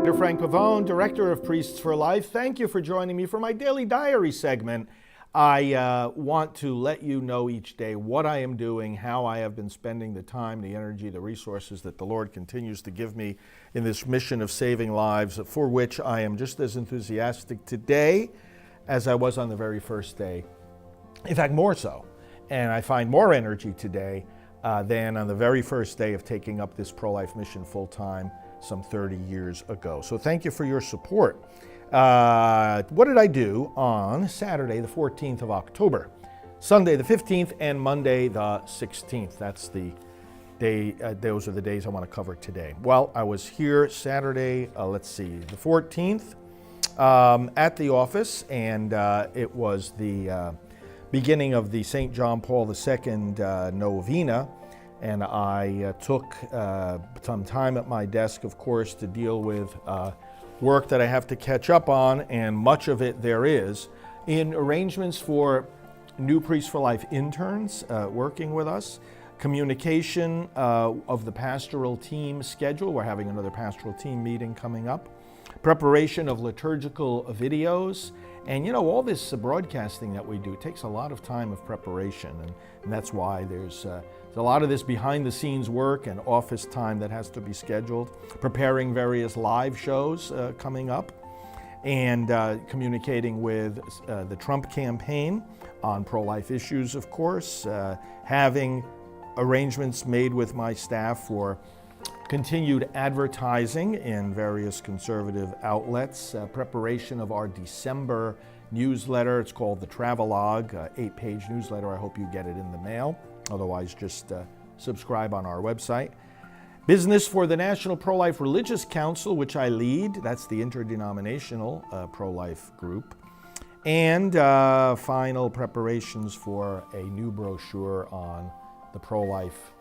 Dr. Frank Pavone, Director of Priests for Life. Thank you for joining me for my daily diary segment. I want to let you know each day what I am doing, how I have been spending the time, the energy, the resources that the Lord continues to give me in this mission of saving lives, for which I am just as enthusiastic today as I was on the very first day. In fact, more so. And I find more energy today than on the very first day of taking up this pro-life mission full-time some 30 years ago. So thank you for your support. What did I do on Saturday, the 14th of October, Sunday, the 15th, and Monday, the 16th? That's the day, those are the days I want to cover today. Well, I was here Saturday, the 14th, at the office, and it was the beginning of the St. John Paul II novena. And I took some time at my desk, of course, to deal with work that I have to catch up on, and much of it there is, in arrangements for new Priests for Life interns working with us, communication of the pastoral team schedule. We're having another pastoral team meeting coming up. Preparation of liturgical videos. And you know, all this broadcasting that we do takes a lot of time of preparation, and that's why there's a lot of this behind the scenes work and office time that has to be scheduled, preparing various live shows coming up, and communicating with the Trump campaign on pro-life issues, of course, having arrangements made with my staff for continued advertising in various conservative outlets, preparation of our December newsletter. It's called the Travelogue, 8-page newsletter. I hope you get it in the mail. Otherwise, just subscribe on our website. Business for the National Pro-Life Religious Council, which I lead. That's the interdenominational pro-life group. And final preparations for a new brochure on the pro-life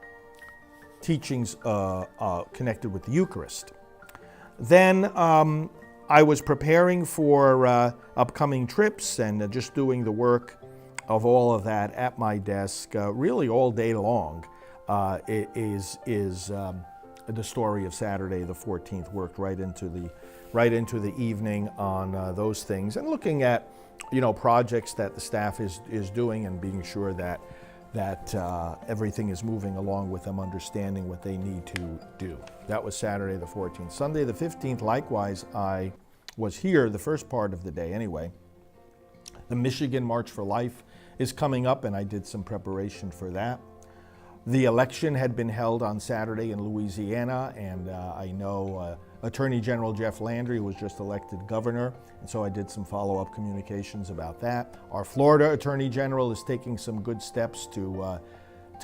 teachings connected with the Eucharist. Then I was preparing for upcoming trips and just doing the work of all of that at my desk, really all day long. It is the story of Saturday the 14th, worked right into the evening on those things, and looking at, you know, projects that the staff is doing, and being sure that everything is moving along with them, understanding what they need to do. That was Saturday the 14th. Sunday the 15th, likewise, I was here the first part of the day anyway. The Michigan March for Life is coming up, and I did some preparation for that. The election had been held on Saturday in Louisiana, and I know Attorney General Jeff Landry was just elected governor, and so I did some follow-up communications about that. Our Florida Attorney General is taking some good steps to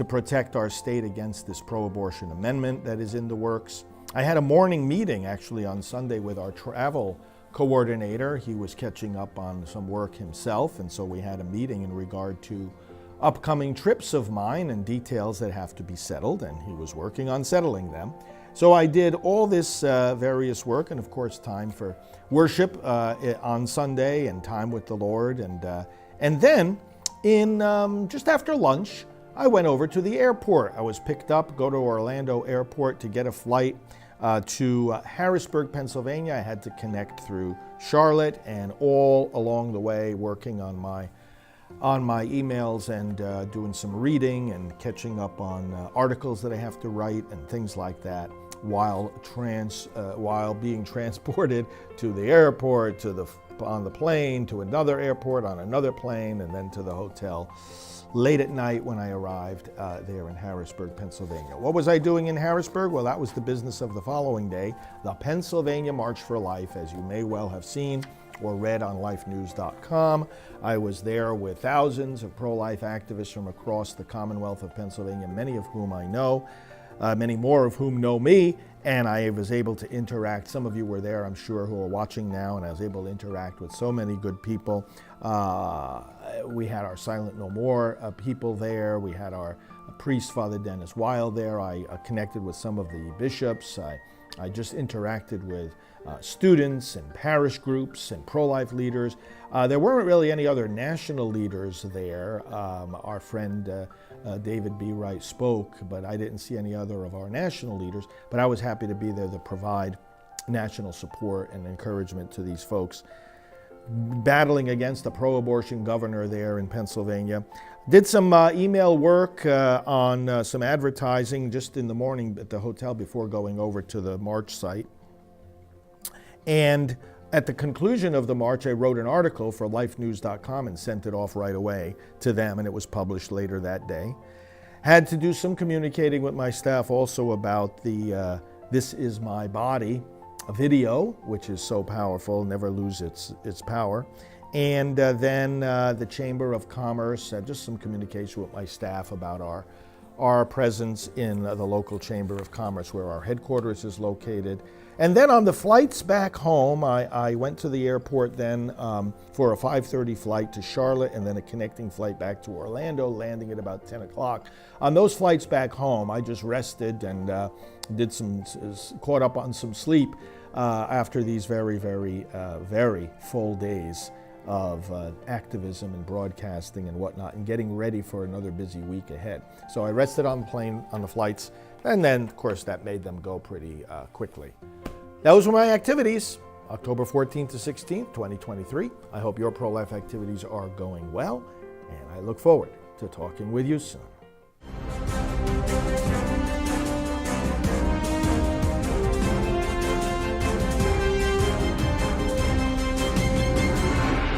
protect our state against this pro-abortion amendment that is in the works. I had a morning meeting actually on Sunday with our travel coordinator. He was catching up on some work himself, and so we had a meeting in regard to upcoming trips of mine and details that have to be settled, and he was working on settling them. So I did all this various work, and of course time for worship on Sunday and time with the Lord, and then in just after lunch I went over to the airport. I was picked up, go to Orlando Airport to get a flight to Harrisburg, Pennsylvania. I had to connect through Charlotte, and all along the way working on my emails and doing some reading and catching up on articles that I have to write and things like that, while being transported to the airport, on the plane, to another airport, on another plane, and then to the hotel late at night when I arrived there in Harrisburg, Pennsylvania. What was I doing in Harrisburg? Well, that was the business of the following day, the Pennsylvania March for Life, as you may well have seen or read on lifenews.com. I was there with thousands of pro-life activists from across the Commonwealth of Pennsylvania, many of whom I know, many more of whom know me, and I was able to interact. Some of you were there, I'm sure, who are watching now, and I was able to interact with so many good people. We had our Silent No More people there. We had our priest, Father Dennis Wild, there. I connected with some of the bishops. I just interacted with students and parish groups and pro-life leaders. There weren't really any other national leaders there. Our friend David B. Wright spoke, but I didn't see any other of our national leaders. But I was happy to be there to provide national support and encouragement to these folks battling against a pro-abortion governor there in Pennsylvania. Did some email work on some advertising just in the morning at the hotel before going over to the march site. And at the conclusion of the march, I wrote an article for lifenews.com and sent it off right away to them, and it was published later that day. Had to do some communicating with my staff also about the This Is My Body video, which is so powerful, never lose its power. And then the Chamber of Commerce, just some communication with my staff about our presence in the local Chamber of Commerce where our headquarters is located. And then on the flights back home, I went to the airport then for a 5:30 flight to Charlotte and then a connecting flight back to Orlando, landing at about 10 o'clock. On those flights back home, I just rested and caught up on some sleep after these very, very, very full days of activism and broadcasting and whatnot, and getting ready for another busy week ahead. So I rested on the plane, on the flights, and then, of course, that made them go pretty quickly. Those were my activities, October 14th to 16th, 2023. I hope your pro-life activities are going well, and I look forward to talking with you soon.